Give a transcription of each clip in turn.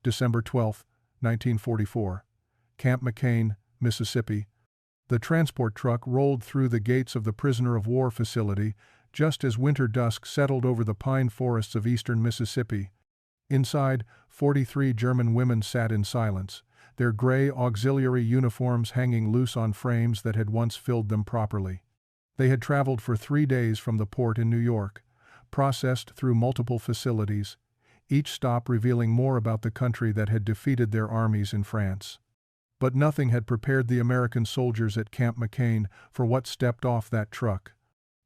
December 12, 1944. Camp McCain, Mississippi. The transport truck rolled through the gates of the prisoner of war facility just as winter dusk settled over the pine forests of eastern Mississippi. Inside, 43 German women sat in silence, their gray auxiliary uniforms hanging loose on frames that had once filled them properly. They had traveled for 3 days from the port in New York, processed through multiple facilities, each stop revealing more about the country that had defeated their armies in France. But nothing had prepared the American soldiers at Camp McCain for what stepped off that truck.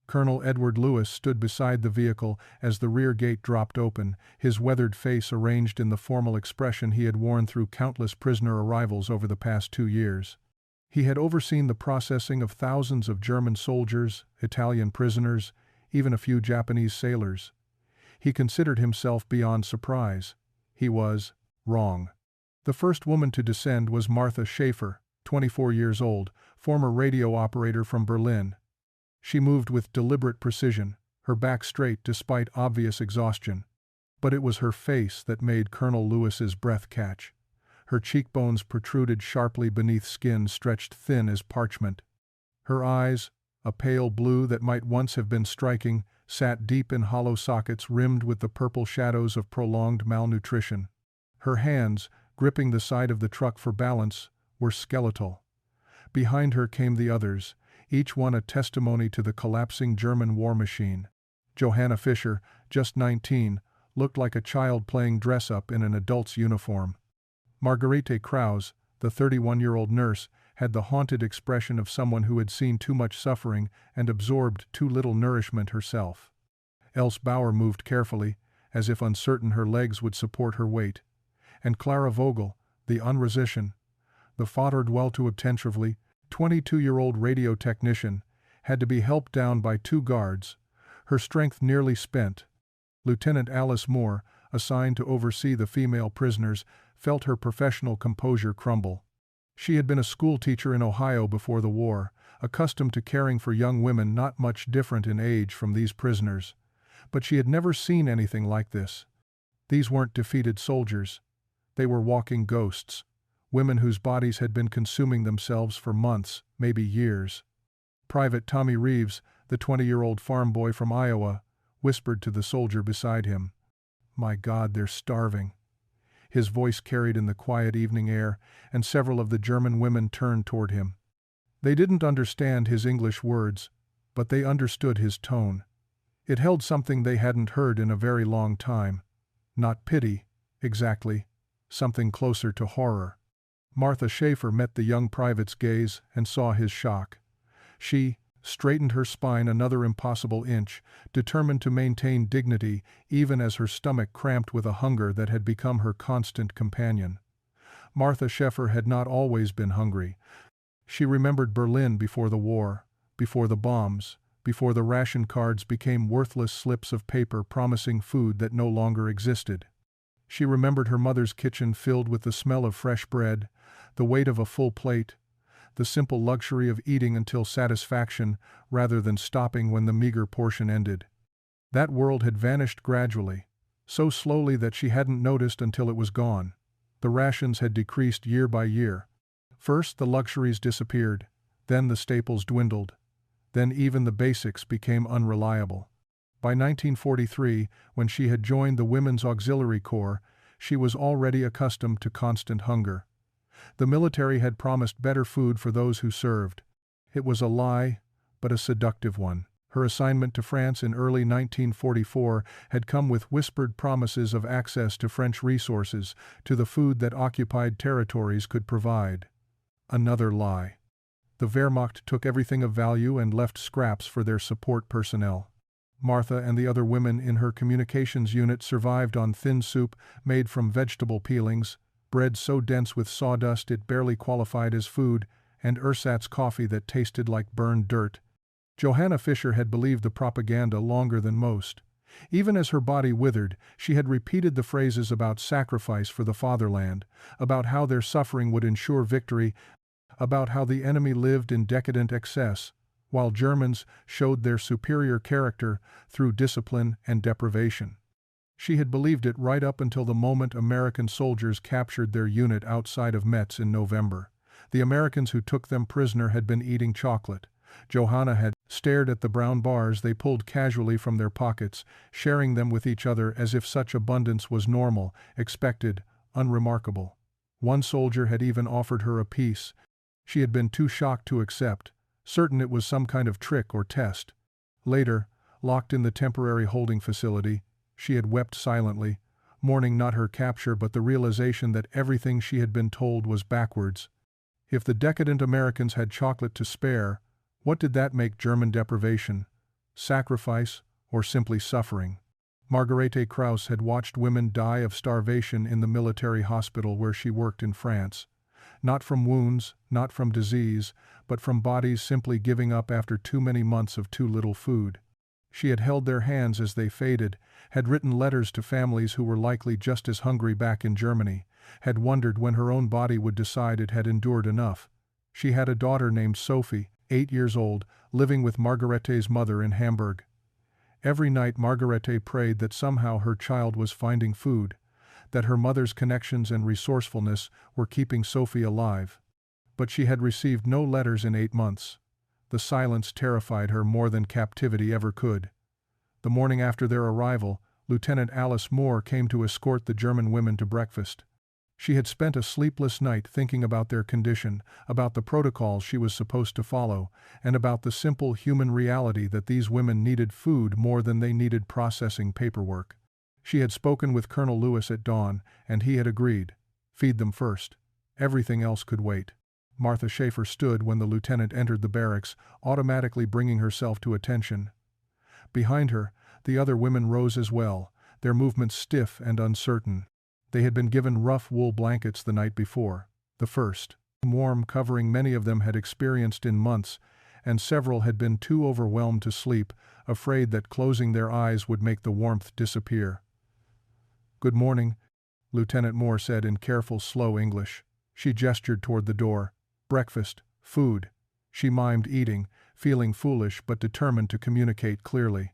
Colonel Edward Lewis stood beside the vehicle as the rear gate dropped open, his weathered face arranged in the formal expression he had worn through countless prisoner arrivals over the past 2 years. He had overseen the processing of thousands of German soldiers, Italian prisoners, even a few Japanese sailors. He considered himself beyond surprise. He was wrong. The first woman to descend was Martha Schaefer, 24 years old, former radio operator from Berlin. She moved with deliberate precision, her back straight despite obvious exhaustion. But it was her face that made Colonel Lewis's breath catch. Her cheekbones protruded sharply beneath skin stretched thin as parchment. Her eyes, a pale blue that might once have been striking, sat deep in hollow sockets rimmed with the purple shadows of prolonged malnutrition. Her hands, gripping the side of the truck for balance, were skeletal. Behind her came the others, each one a testimony to the collapsing German war machine. Johanna Fischer, just 19, looked like a child playing dress-up in an adult's uniform. Margarete Krause, the 31-year-old nurse, had the haunted expression of someone who had seen too much suffering and absorbed too little nourishment herself. Else Bauer moved carefully, as if uncertain her legs would support her weight. And Clara Vogel, the unresistion, the foddered well too attentively, 22-year-old radio technician, had to be helped down by 2 guards, her strength nearly spent. Lieutenant Alice Moore, assigned to oversee the female prisoners, felt her professional composure crumble. She had been a schoolteacher in Ohio before the war, accustomed to caring for young women not much different in age from these prisoners. But she had never seen anything like this. These weren't defeated soldiers. They were walking ghosts, women whose bodies had been consuming themselves for months, maybe years. Private Tommy Reeves, the 20-year-old farm boy from Iowa, whispered to the soldier beside him, "My God, they're starving." His voice carried in the quiet evening air, and several of the German women turned toward him. They didn't understand his English words, but they understood his tone. It held something they hadn't heard in a very long time. Not pity, exactly. Something closer to horror. Martha Schaefer met the young private's gaze and saw his shock. She straightened her spine another impossible inch, determined to maintain dignity even as her stomach cramped with a hunger that had become her constant companion. Martha Schaefer had not always been hungry. She remembered Berlin before the war, before the bombs, before the ration cards became worthless slips of paper promising food that no longer existed. She remembered her mother's kitchen filled with the smell of fresh bread, the weight of a full plate, the simple luxury of eating until satisfaction rather than stopping when the meager portion ended. That world had vanished gradually, so slowly that she hadn't noticed until it was gone. The rations had decreased year by year. First the luxuries disappeared, then the staples dwindled, then even the basics became unreliable. By 1943, when she had joined the Women's Auxiliary Corps, she was already accustomed to constant hunger. The military had promised better food for those who served. It was a lie, but a seductive one. Her assignment to France in early 1944 had come with whispered promises of access to French resources, to the food that occupied territories could provide. Another lie. The Wehrmacht took everything of value and left scraps for their support personnel. Martha and the other women in her communications unit survived on thin soup made from vegetable peelings, bread so dense with sawdust it barely qualified as food, and ersatz coffee that tasted like burned dirt. Johanna Fischer had believed the propaganda longer than most. Even as her body withered, she had repeated the phrases about sacrifice for the fatherland, about how their suffering would ensure victory, about how the enemy lived in decadent excess, while Germans showed their superior character through discipline and deprivation. She had believed it right up until the moment American soldiers captured their unit outside of Metz in November. The Americans who took them prisoner had been eating chocolate. Johanna had stared at the brown bars they pulled casually from their pockets, sharing them with each other as if such abundance was normal, expected, unremarkable. One soldier had even offered her a piece. She had been too shocked to accept, certain it was some kind of trick or test. Later, locked in the temporary holding facility, she had wept silently, mourning not her capture but the realization that everything she had been told was backwards. If the decadent Americans had chocolate to spare, what did that make German deprivation, sacrifice, or simply suffering? Margarete Krauss had watched women die of starvation in the military hospital where she worked in France. Not from wounds, not from disease, but from bodies simply giving up after too many months of too little food. She had held their hands as they faded, had written letters to families who were likely just as hungry back in Germany, had wondered when her own body would decide it had endured enough. She had a daughter named Sophie, 8 years old, living with Margarete's mother in Hamburg. Every night Margarete prayed that somehow her child was finding food, that her mother's connections and resourcefulness were keeping Sophie alive. But she had received no letters in 8 months. The silence terrified her more than captivity ever could. The morning after their arrival, Lieutenant Alice Moore came to escort the German women to breakfast. She had spent a sleepless night thinking about their condition, about the protocols she was supposed to follow, and about the simple human reality that these women needed food more than they needed processing paperwork. She had spoken with Colonel Lewis at dawn, and he had agreed. Feed them first. Everything else could wait. Martha Schaefer stood when the lieutenant entered the barracks, automatically bringing herself to attention. Behind her, the other women rose as well, their movements stiff and uncertain. They had been given rough wool blankets the night before, the first warm covering many of them had experienced in months, and several had been too overwhelmed to sleep, afraid that closing their eyes would make the warmth disappear. "Good morning," Lieutenant Moore said in careful, slow English. She gestured toward the door. "Breakfast, food." She mimed eating, feeling foolish but determined to communicate clearly.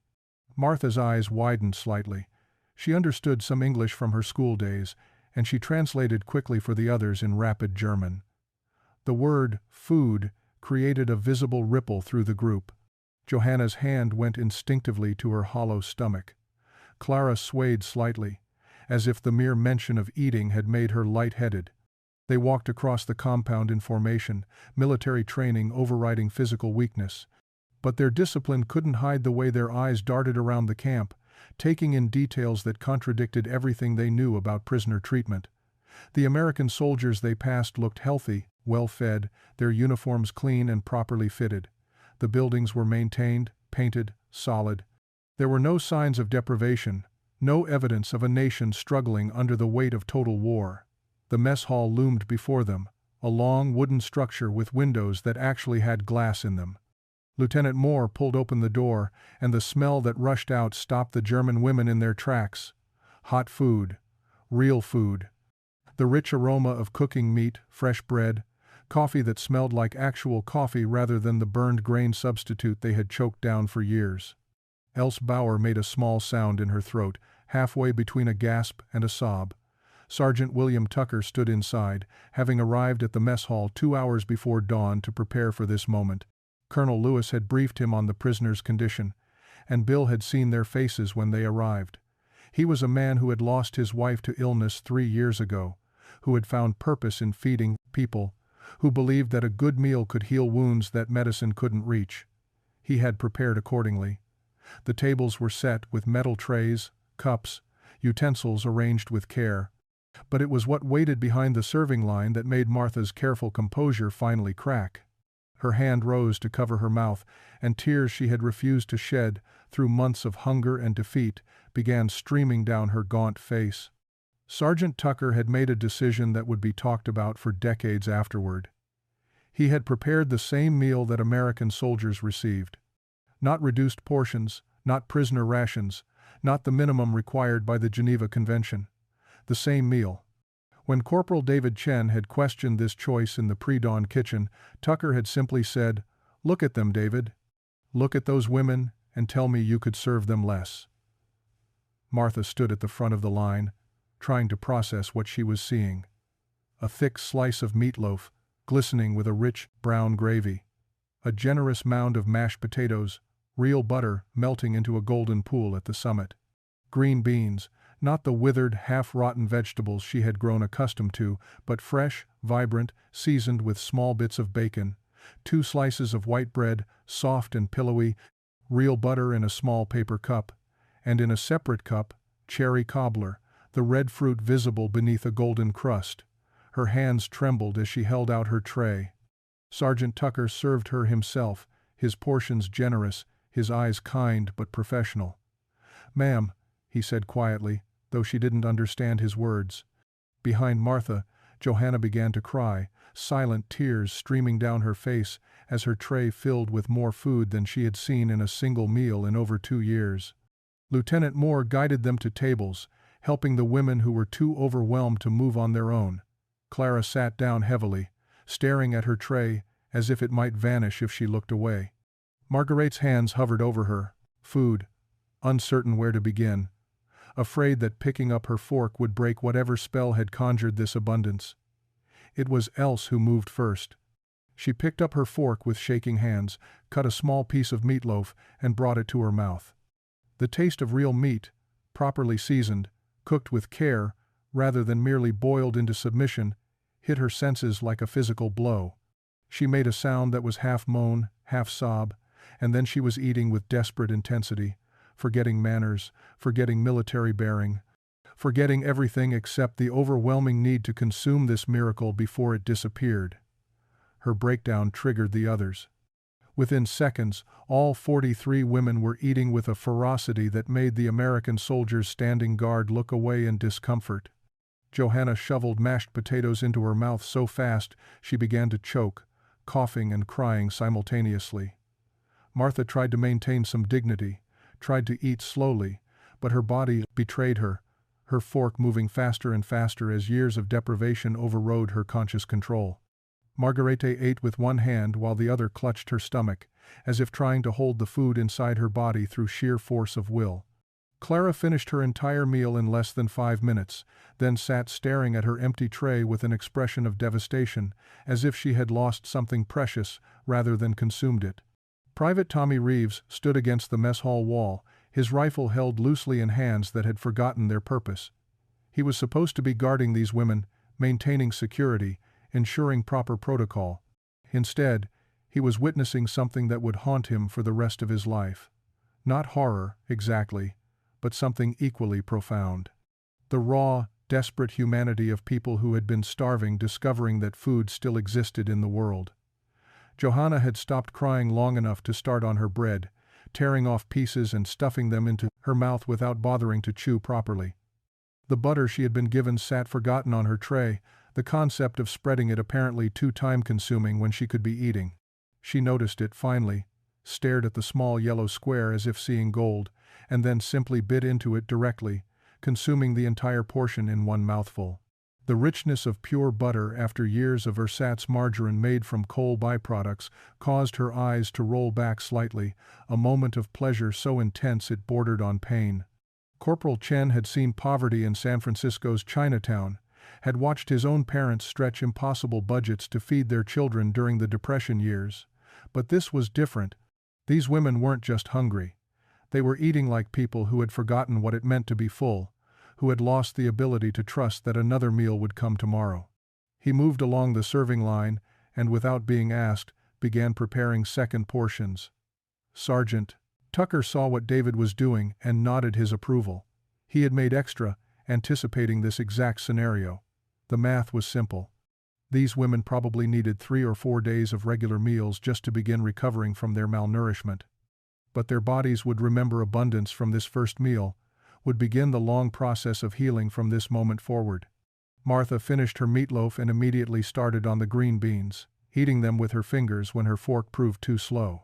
Martha's eyes widened slightly. She understood some English from her school days, and she translated quickly for the others in rapid German. The word, food, created a visible ripple through the group. Johanna's hand went instinctively to her hollow stomach. Clara swayed slightly, as if the mere mention of eating had made her light-headed. They walked across the compound in formation, military training overriding physical weakness. But their discipline couldn't hide the way their eyes darted around the camp, taking in details that contradicted everything they knew about prisoner treatment. The American soldiers they passed looked healthy, well-fed, their uniforms clean and properly fitted. The buildings were maintained, painted, solid. There were no signs of deprivation, no evidence of a nation struggling under the weight of total war. The mess hall loomed before them, a long wooden structure with windows that actually had glass in them. Lieutenant Moore pulled open the door, and the smell that rushed out stopped the German women in their tracks. Hot food. Real food. The rich aroma of cooking meat, fresh bread, coffee that smelled like actual coffee rather than the burned grain substitute they had choked down for years. Else Bauer made a small sound in her throat, halfway between a gasp and a sob. Sergeant William Tucker stood inside, having arrived at the mess hall 2 hours before dawn to prepare for this moment. Colonel Lewis had briefed him on the prisoners' condition, and Bill had seen their faces when they arrived. He was a man who had lost his wife to illness 3 years ago, who had found purpose in feeding people, who believed that a good meal could heal wounds that medicine couldn't reach. He had prepared accordingly. The tables were set with metal trays, cups, utensils arranged with care. But it was what waited behind the serving line that made Martha's careful composure finally crack. Her hand rose to cover her mouth, and tears she had refused to shed through months of hunger and defeat began streaming down her gaunt face. Sergeant Tucker had made a decision that would be talked about for decades afterward. He had prepared the same meal that American soldiers received. Not reduced portions, not prisoner rations, not the minimum required by the Geneva Convention. The same meal. When Corporal David Chen had questioned this choice in the pre-dawn kitchen, Tucker had simply said, "Look at them, David. Look at those women and tell me you could serve them less." Martha stood at the front of the line, trying to process what she was seeing. A thick slice of meatloaf, glistening with a rich, brown gravy. A generous mound of mashed potatoes, real butter melting into a golden pool at the summit. Green beans, not the withered, half-rotten vegetables she had grown accustomed to, but fresh, vibrant, seasoned with small bits of bacon. 2 slices of white bread, soft and pillowy, real butter in a small paper cup, and in a separate cup, cherry cobbler, the red fruit visible beneath a golden crust. Her hands trembled as she held out her tray. Sergeant Tucker served her himself, his portions generous, his eyes kind but professional. "Ma'am," he said quietly, though she didn't understand his words. Behind Martha, Johanna began to cry, silent tears streaming down her face as her tray filled with more food than she had seen in a single meal in over 2 years. Lieutenant Moore guided them to tables, helping the women who were too overwhelmed to move on their own. Clara sat down heavily, staring at her tray as if it might vanish if she looked away. Marguerite's hands hovered over her food, uncertain where to begin, afraid that picking up her fork would break whatever spell had conjured this abundance. It was Else who moved first. She picked up her fork with shaking hands, cut a small piece of meatloaf, and brought it to her mouth. The taste of real meat, properly seasoned, cooked with care, rather than merely boiled into submission, hit her senses like a physical blow. She made a sound that was half moan, half sob, and then she was eating with desperate intensity, forgetting manners, forgetting military bearing, forgetting everything except the overwhelming need to consume this miracle before it disappeared. Her breakdown triggered the others. Within seconds, all 43 women were eating with a ferocity that made the American soldiers standing guard look away in discomfort. Johanna shoveled mashed potatoes into her mouth so fast she began to choke, coughing and crying simultaneously. Martha tried to maintain some dignity, tried to eat slowly, but her body betrayed her, her fork moving faster and faster as years of deprivation overrode her conscious control. Marguerite ate with one hand while the other clutched her stomach, as if trying to hold the food inside her body through sheer force of will. Clara finished her entire meal in less than 5 minutes, then sat staring at her empty tray with an expression of devastation, as if she had lost something precious rather than consumed it. Private Tommy Reeves stood against the mess hall wall, his rifle held loosely in hands that had forgotten their purpose. He was supposed to be guarding these women, maintaining security, ensuring proper protocol. Instead, he was witnessing something that would haunt him for the rest of his life. Not horror, exactly, but something equally profound. The raw, desperate humanity of people who had been starving discovering that food still existed in the world. Johanna had stopped crying long enough to start on her bread, tearing off pieces and stuffing them into her mouth without bothering to chew properly. The butter she had been given sat forgotten on her tray, the concept of spreading it apparently too time-consuming when she could be eating. She noticed it finally, stared at the small yellow square as if seeing gold, and then simply bit into it directly, consuming the entire portion in one mouthful. The richness of pure butter after years of ersatz margarine made from coal byproducts caused her eyes to roll back slightly, a moment of pleasure so intense it bordered on pain. Corporal Chen had seen poverty in San Francisco's Chinatown, had watched his own parents stretch impossible budgets to feed their children during the Depression years. But this was different. These women weren't just hungry. They were eating like people who had forgotten what it meant to be full, who had lost the ability to trust that another meal would come tomorrow. He moved along the serving line and, without being asked, began preparing second portions. Sergeant Tucker saw what David was doing and nodded his approval. He had made extra, anticipating this exact scenario. The math was simple. These women probably needed 3 or 4 days of regular meals just to begin recovering from their malnourishment. But their bodies would remember abundance from this first meal, would begin the long process of healing from this moment forward. Martha finished her meatloaf and immediately started on the green beans, eating them with her fingers when her fork proved too slow.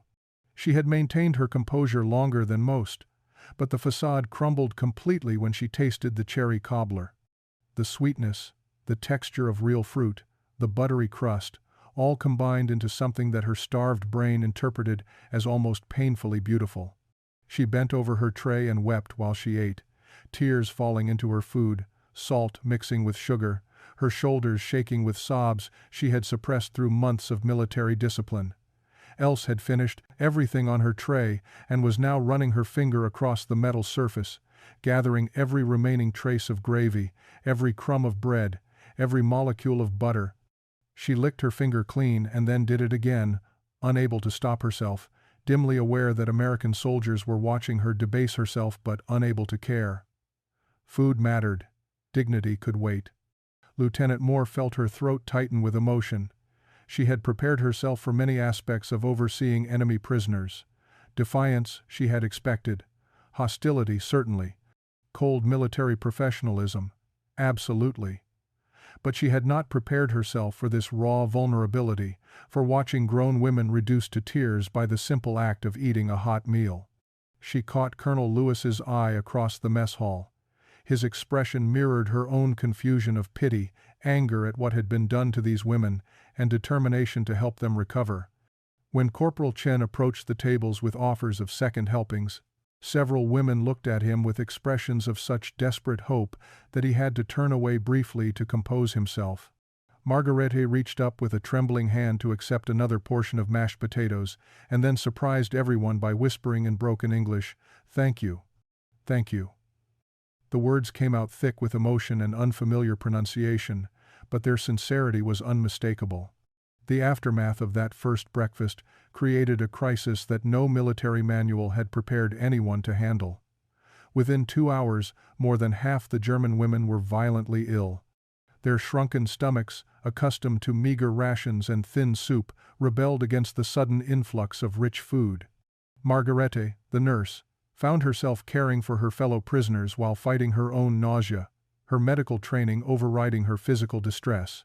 She had maintained her composure longer than most, but the facade crumbled completely when she tasted the cherry cobbler. The sweetness, the texture of real fruit, the buttery crust, all combined into something that her starved brain interpreted as almost painfully beautiful. She bent over her tray and wept while she ate, tears falling into her food, salt mixing with sugar, her shoulders shaking with sobs she had suppressed through months of military discipline. Else had finished everything on her tray and was now running her finger across the metal surface, gathering every remaining trace of gravy, every crumb of bread, every molecule of butter. She licked her finger clean and then did it again, unable to stop herself, dimly aware that American soldiers were watching her debase herself but unable to care. Food mattered. Dignity could wait. Lieutenant Moore felt her throat tighten with emotion. She had prepared herself for many aspects of overseeing enemy prisoners. Defiance she had expected. Hostility certainly. Cold military professionalism. Absolutely. But she had not prepared herself for this raw vulnerability, for watching grown women reduced to tears by the simple act of eating a hot meal. She caught Colonel Lewis's eye across the mess hall. His expression mirrored her own confusion of pity, anger at what had been done to these women, and determination to help them recover. When Corporal Chen approached the tables with offers of second helpings, several women looked at him with expressions of such desperate hope that he had to turn away briefly to compose himself. Margarete reached up with a trembling hand to accept another portion of mashed potatoes, and then surprised everyone by whispering in broken English, "Thank you. Thank you." The words came out thick with emotion and unfamiliar pronunciation, but their sincerity was unmistakable. The aftermath of that first breakfast created a crisis that no military manual had prepared anyone to handle. Within 2 hours, more than half the German women were violently ill. Their shrunken stomachs, accustomed to meager rations and thin soup, rebelled against the sudden influx of rich food. Margarete, the nurse, found herself caring for her fellow prisoners while fighting her own nausea, her medical training overriding her physical distress.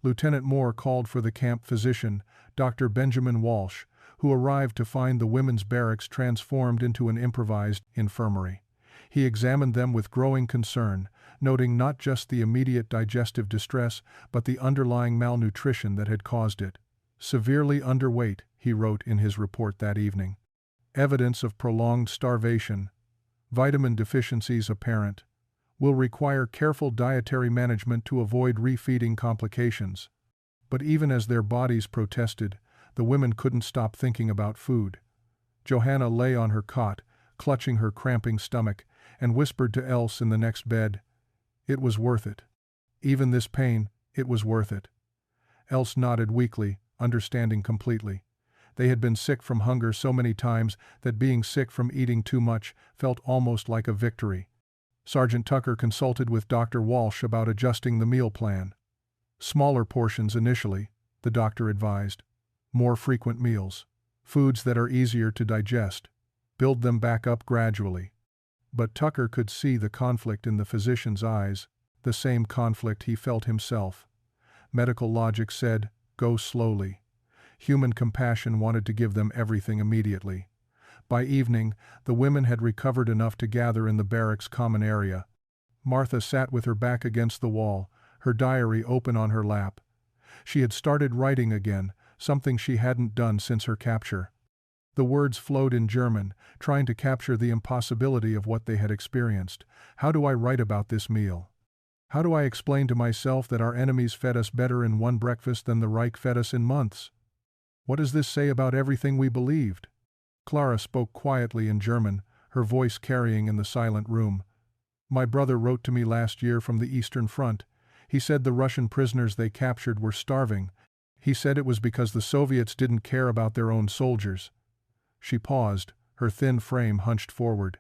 Lieutenant Moore called for the camp physician, Dr. Benjamin Walsh, who arrived to find the women's barracks transformed into an improvised infirmary. He examined them with growing concern, noting not just the immediate digestive distress but the underlying malnutrition that had caused it. "Severely underweight," he wrote in his report that evening. "Evidence of prolonged starvation. Vitamin deficiencies apparent. Will require careful dietary management to avoid refeeding complications." But even as their bodies protested, the women couldn't stop thinking about food. Johanna lay on her cot, clutching her cramping stomach, and whispered to Else in the next bed, "It was worth it. Even this pain, it was worth it." Else nodded weakly, understanding completely. They had been sick from hunger so many times that being sick from eating too much felt almost like a victory. Sergeant Tucker consulted with Dr. Walsh about adjusting the meal plan. "Smaller portions initially," the doctor advised. "More frequent meals. Foods that are easier to digest. Build them back up gradually." But Tucker could see the conflict in the physician's eyes, the same conflict he felt himself. Medical logic said, "Go slowly." Human compassion wanted to give them everything immediately. By evening, the women had recovered enough to gather in the barracks' common area. Martha sat with her back against the wall, her diary open on her lap. She had started writing again, something she hadn't done since her capture. The words flowed in German, trying to capture the impossibility of what they had experienced. "How do I write about this meal? How do I explain to myself that our enemies fed us better in one breakfast than the Reich fed us in months? What does this say about everything we believed?" Clara spoke quietly in German, her voice carrying in the silent room. "My brother wrote to me last year from the Eastern Front. He said the Russian prisoners they captured were starving. He said it was because the Soviets didn't care about their own soldiers." She paused, her thin frame hunched forward.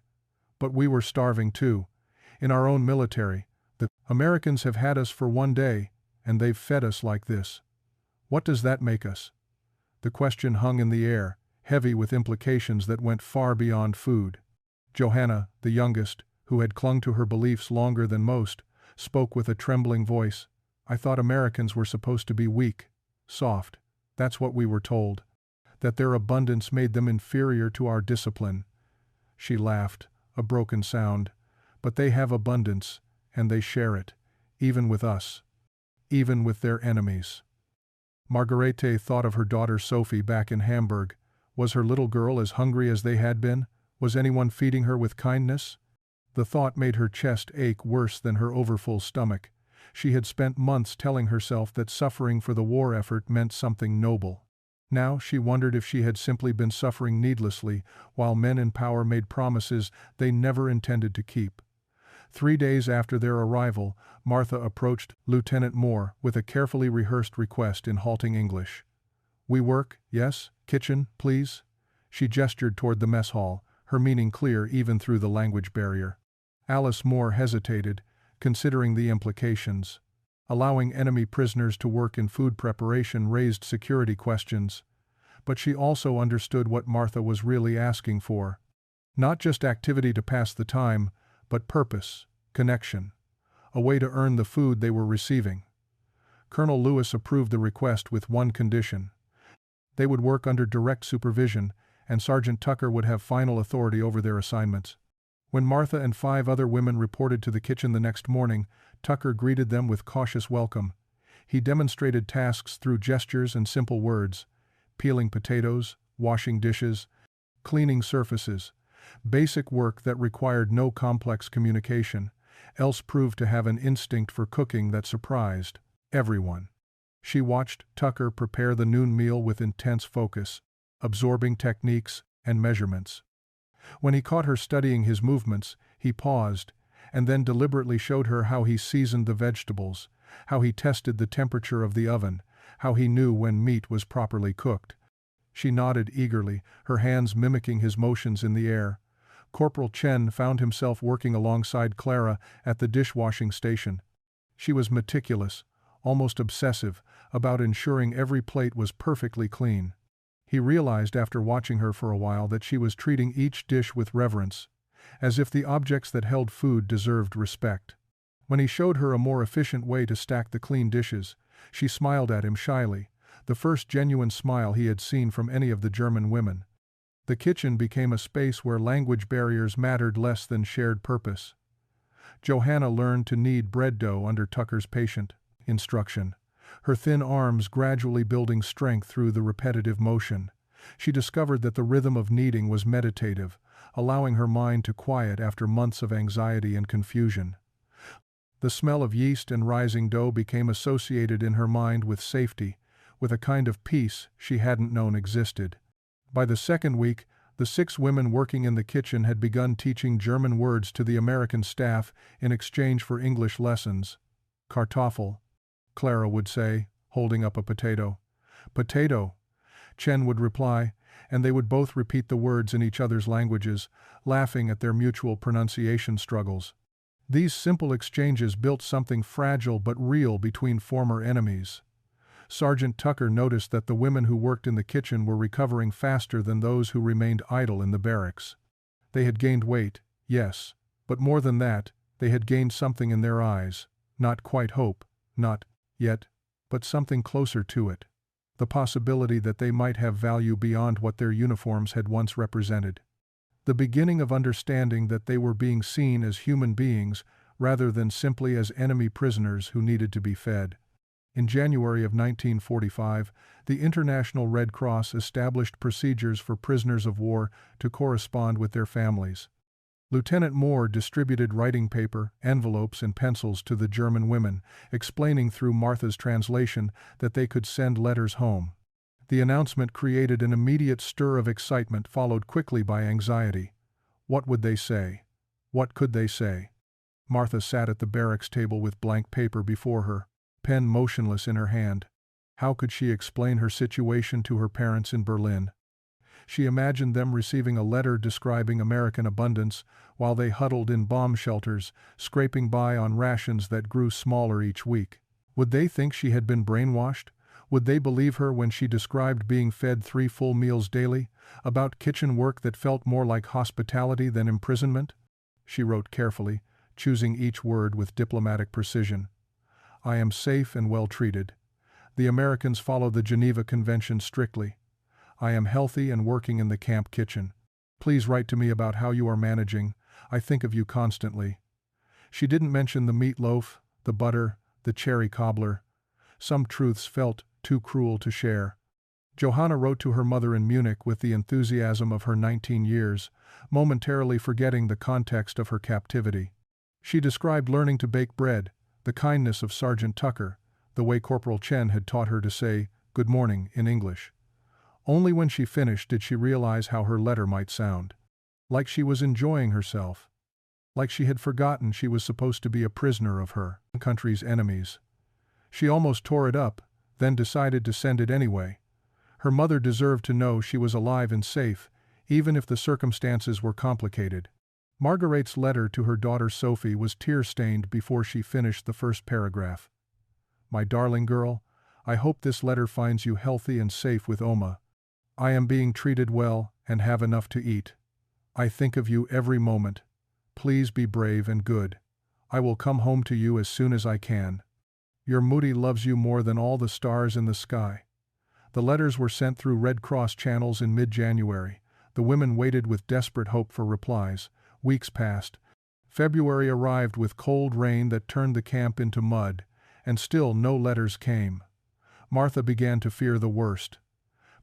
"But we were starving too. In our own military. The Americans have had us for one day, and they've fed us like this. What does that make us?" The question hung in the air, heavy with implications that went far beyond food. Johanna, the youngest, who had clung to her beliefs longer than most, spoke with a trembling voice. "I thought Americans were supposed to be weak, soft. That's what we were told. That their abundance made them inferior to our discipline." She laughed, a broken sound. "But they have abundance, and they share it, even with us. Even with their enemies." Margarete thought of her daughter Sophie back in Hamburg. Was her little girl as hungry as they had been? Was anyone feeding her with kindness? The thought made her chest ache worse than her overfull stomach. She had spent months telling herself that suffering for the war effort meant something noble. Now she wondered if she had simply been suffering needlessly, while men in power made promises they never intended to keep. 3 days after their arrival, Martha approached Lieutenant Moore with a carefully rehearsed request in halting English. "We work, yes? Kitchen, please?" She gestured toward the mess hall, her meaning clear even through the language barrier. Alice Moore hesitated, considering the implications. Allowing enemy prisoners to work in food preparation raised security questions. But she also understood what Martha was really asking for. Not just activity to pass the time, but purpose, connection. A way to earn the food they were receiving. Colonel Lewis approved the request with one condition. They would work under direct supervision, and Sergeant Tucker would have final authority over their assignments. When Martha and 5 other women reported to the kitchen the next morning, Tucker greeted them with cautious welcome. He demonstrated tasks through gestures and simple words: peeling potatoes, washing dishes, cleaning surfaces. Basic work that required no complex communication. Else proved to have an instinct for cooking that surprised everyone. She watched Tucker prepare the noon meal with intense focus, absorbing techniques and measurements. When he caught her studying his movements, he paused, and then deliberately showed her how he seasoned the vegetables, how he tested the temperature of the oven, how he knew when meat was properly cooked. She nodded eagerly, her hands mimicking his motions in the air. Corporal Chen found himself working alongside Clara at the dishwashing station. She was meticulous, almost obsessive, about ensuring every plate was perfectly clean. He realized after watching her for a while that she was treating each dish with reverence, as if the objects that held food deserved respect. When he showed her a more efficient way to stack the clean dishes, she smiled at him shyly, the first genuine smile he had seen from any of the German women. The kitchen became a space where language barriers mattered less than shared purpose. Johanna learned to knead bread dough under Tucker's patient instruction, her thin arms gradually building strength through the repetitive motion. She discovered that the rhythm of kneading was meditative, allowing her mind to quiet after months of anxiety and confusion. The smell of yeast and rising dough became associated in her mind with safety, with a kind of peace she hadn't known existed. By the second week, the 6 women working in the kitchen had begun teaching German words to the American staff in exchange for English lessons. "Kartoffel," Clara would say, holding up a potato. "Potato," Chen would reply, and they would both repeat the words in each other's languages, laughing at their mutual pronunciation struggles. These simple exchanges built something fragile but real between former enemies. Sergeant Tucker noticed that the women who worked in the kitchen were recovering faster than those who remained idle in the barracks. They had gained weight, yes, but more than that, they had gained something in their eyes, not quite hope, not yet, but something closer to it. The possibility that they might have value beyond what their uniforms had once represented. The beginning of understanding that they were being seen as human beings rather than simply as enemy prisoners who needed to be fed. In January of 1945, the International Red Cross established procedures for prisoners of war to correspond with their families. Lieutenant Moore distributed writing paper, envelopes, and pencils to the German women, explaining through Martha's translation that they could send letters home. The announcement created an immediate stir of excitement followed quickly by anxiety. What would they say? What could they say? Martha sat at the barracks table with blank paper before her, pen motionless in her hand. How could she explain her situation to her parents in Berlin? She imagined them receiving a letter describing American abundance while they huddled in bomb shelters, scraping by on rations that grew smaller each week. Would they think she had been brainwashed? Would they believe her when she described being fed 3 full meals daily, about kitchen work that felt more like hospitality than imprisonment? She wrote carefully, choosing each word with diplomatic precision. "I am safe and well treated. The Americans follow the Geneva Convention strictly. I am healthy and working in the camp kitchen. Please write to me about how you are managing. I think of you constantly." She didn't mention the meatloaf, the butter, the cherry cobbler. Some truths felt too cruel to share. Johanna wrote to her mother in Munich with the enthusiasm of her 19 years, momentarily forgetting the context of her captivity. She described learning to bake bread, the kindness of Sergeant Tucker, the way Corporal Chen had taught her to say, "Good morning," in English. Only when she finished did she realize how her letter might sound. Like she was enjoying herself. Like she had forgotten she was supposed to be a prisoner of her country's enemies. She almost tore it up, then decided to send it anyway. Her mother deserved to know she was alive and safe, even if the circumstances were complicated. Marguerite's letter to her daughter Sophie was tear-stained before she finished the first paragraph. "My darling girl, I hope this letter finds you healthy and safe with Oma. I am being treated well and have enough to eat. I think of you every moment. Please be brave and good. I will come home to you as soon as I can. Your Moody loves you more than all the stars in the sky." The letters were sent through Red Cross channels in mid-January. The women waited with desperate hope for replies. Weeks passed. February arrived with cold rain that turned the camp into mud, and still no letters came. Martha began to fear the worst.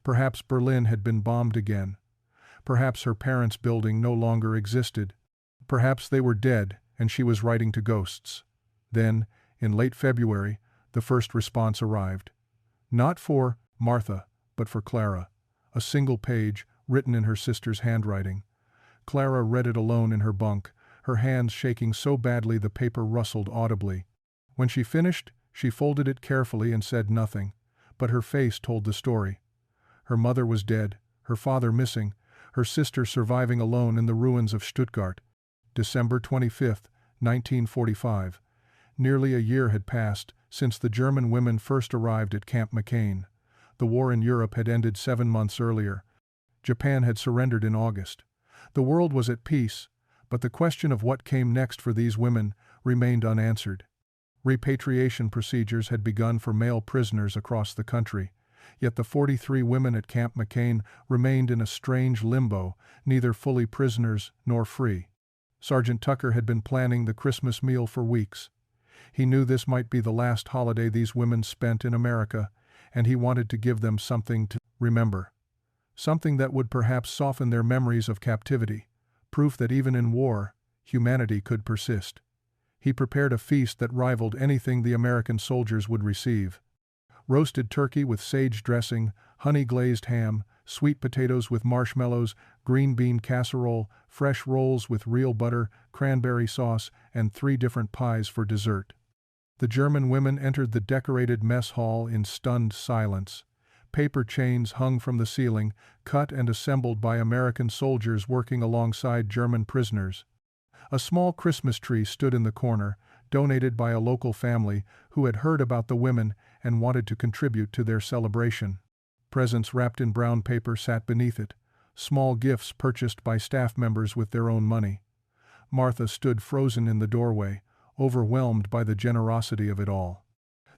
Perhaps Berlin had been bombed again. Perhaps her parents' building no longer existed. Perhaps they were dead, and she was writing to ghosts. Then, in late February, the first response arrived. Not for Martha, but for Clara. A single page, written in her sister's handwriting. Clara read it alone in her bunk, her hands shaking so badly the paper rustled audibly. When she finished, she folded it carefully and said nothing, but her face told the story. Her mother was dead, her father missing, her sister surviving alone in the ruins of Stuttgart. December 25, 1945. Nearly a year had passed since the German women first arrived at Camp McCain. The war in Europe had ended 7 months earlier. Japan had surrendered in August. The world was at peace, but the question of what came next for these women remained unanswered. Repatriation procedures had begun for male prisoners across the country, yet the 43 women at Camp McCain remained in a strange limbo, neither fully prisoners nor free. Sergeant Tucker had been planning the Christmas meal for weeks. He knew this might be the last holiday these women spent in America, and he wanted to give them something to remember. Something that would perhaps soften their memories of captivity, proof that even in war, humanity could persist. He prepared a feast that rivaled anything the American soldiers would receive. Roasted turkey with sage dressing, honey-glazed ham, sweet potatoes with marshmallows, green bean casserole, fresh rolls with real butter, cranberry sauce, and 3 different pies for dessert. The German women entered the decorated mess hall in stunned silence. Paper chains hung from the ceiling, cut and assembled by American soldiers working alongside German prisoners. A small Christmas tree stood in the corner, donated by a local family who had heard about the women and wanted to contribute to their celebration. Presents wrapped in brown paper sat beneath it, small gifts purchased by staff members with their own money. Martha stood frozen in the doorway, overwhelmed by the generosity of it all.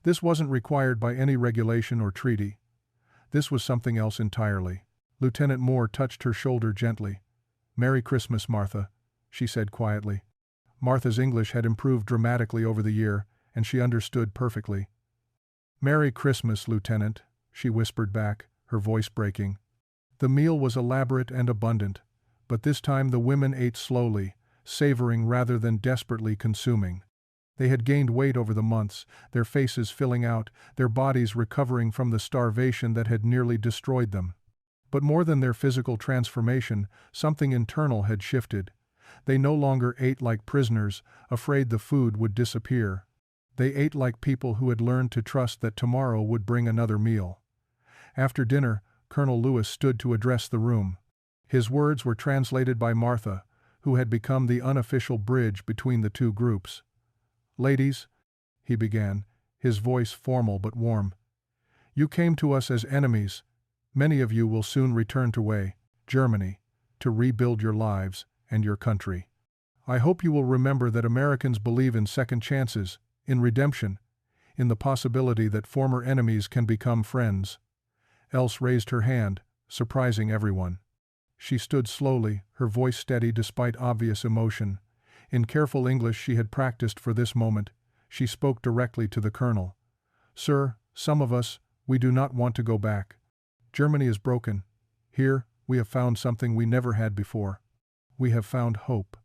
This wasn't required by any regulation or treaty. This was something else entirely. Lieutenant Moore touched her shoulder gently. "Merry Christmas, Martha," she said quietly. Martha's English had improved dramatically over the year, and she understood perfectly. "Merry Christmas, Lieutenant," she whispered back, her voice breaking. The meal was elaborate and abundant, but this time the women ate slowly, savoring rather than desperately consuming. They had gained weight over the months, their faces filling out, their bodies recovering from the starvation that had nearly destroyed them. But more than their physical transformation, something internal had shifted. They no longer ate like prisoners, afraid the food would disappear. They ate like people who had learned to trust that tomorrow would bring another meal. After dinner, Colonel Lewis stood to address the room. His words were translated by Martha, who had become the unofficial bridge between the two groups. "Ladies," he began, his voice formal but warm, "you came to us as enemies. Many of you will soon return to Germany, to rebuild your lives and your country. I hope you will remember that Americans believe in second chances, in redemption, in the possibility that former enemies can become friends." Else raised her hand, surprising everyone. She stood slowly, her voice steady despite obvious emotion. In careful English she had practiced for this moment, she spoke directly to the colonel. "Sir, some of us, we do not want to go back. Germany is broken. Here, we have found something we never had before. we have found hope."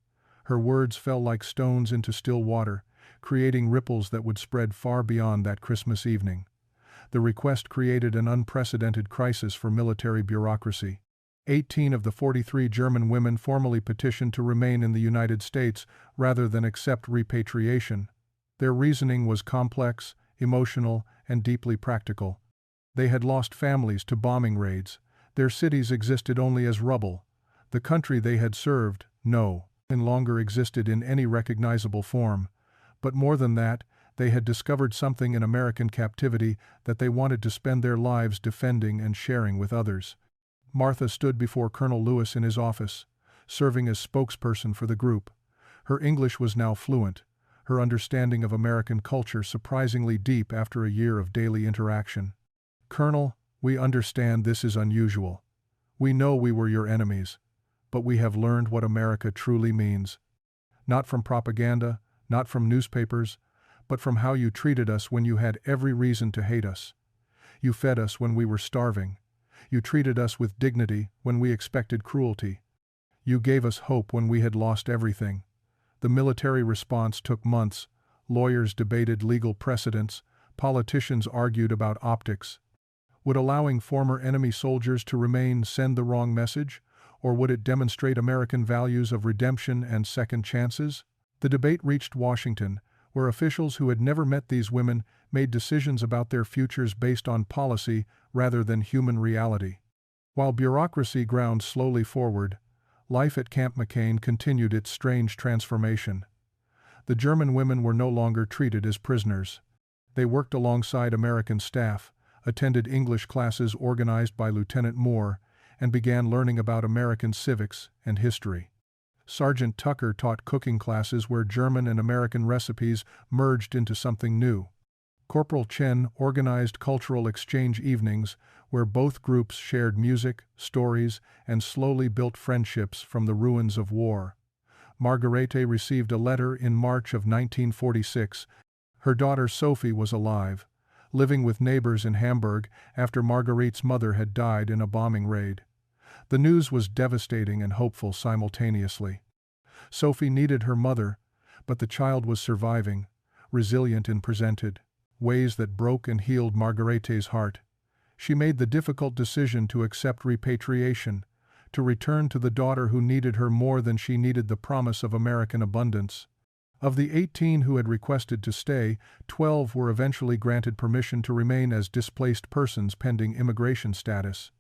Her words fell like stones into still water, creating ripples that would spread far beyond that Christmas evening. The request created an unprecedented crisis for military bureaucracy. 18 of the 43 German women formally petitioned to remain in the United States rather than accept repatriation. Their reasoning was complex, emotional, and deeply practical. They had lost families to bombing raids. Their cities existed only as rubble. The country they had served, no longer existed in any recognizable form. But more than that, they had discovered something in American captivity that they wanted to spend their lives defending and sharing with others. Martha stood before Colonel Lewis in his office, serving as spokesperson for the group. Her English was now fluent, her understanding of American culture surprisingly deep after a year of daily interaction. "Colonel, we understand this is unusual. We know we were your enemies, but we have learned what America truly means. Not from propaganda, not from newspapers, but from how you treated us when you had every reason to hate us. You fed us when we were starving. You treated us with dignity when we expected cruelty. You gave us hope when we had lost everything." The military response took months. Lawyers debated legal precedents. Politicians argued about optics. Would allowing former enemy soldiers to remain send the wrong message, or would it demonstrate American values of redemption and second chances? The debate reached Washington, where officials who had never met these women made decisions about their futures based on policy rather than human reality. While bureaucracy ground slowly forward, life at Camp McCain continued its strange transformation. The German women were no longer treated as prisoners. They worked alongside American staff, attended English classes organized by Lieutenant Moore, and began learning about American civics and history. Sergeant Tucker taught cooking classes where German and American recipes merged into something new. Corporal Chen organized cultural exchange evenings where both groups shared music, stories, and slowly built friendships from the ruins of war. Margarete received a letter in March of 1946. Her daughter Sophie was alive, living with neighbors in Hamburg after Marguerite's mother had died in a bombing raid. The news was devastating and hopeful simultaneously. Sophie needed her mother, but the child was surviving, resilient in presented ways that broke and healed Margarete's heart. She made the difficult decision to accept repatriation, to return to the daughter who needed her more than she needed the promise of American abundance. Of the 18 who had requested to stay, 12 were eventually granted permission to remain as displaced persons pending immigration status.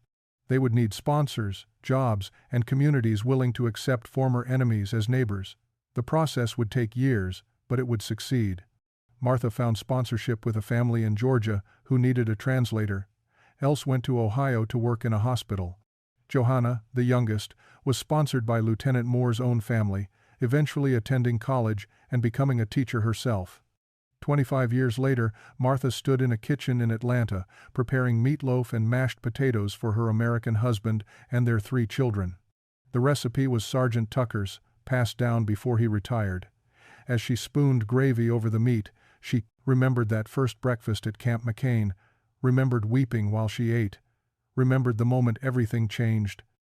They would need sponsors, jobs, and communities willing to accept former enemies as neighbors. The process would take years, but it would succeed. Martha found sponsorship with a family in Georgia who needed a translator. Else went to Ohio to work in a hospital. Johanna, the youngest, was sponsored by Lieutenant Moore's own family, eventually attending college and becoming a teacher herself. 25 years later, Martha stood in a kitchen in Atlanta, preparing meatloaf and mashed potatoes for her American husband and their 3 children. The recipe was Sergeant Tucker's, passed down before he retired. As she spooned gravy over the meat, she remembered that first breakfast at Camp McCain, remembered weeping while she ate, remembered the moment everything changed.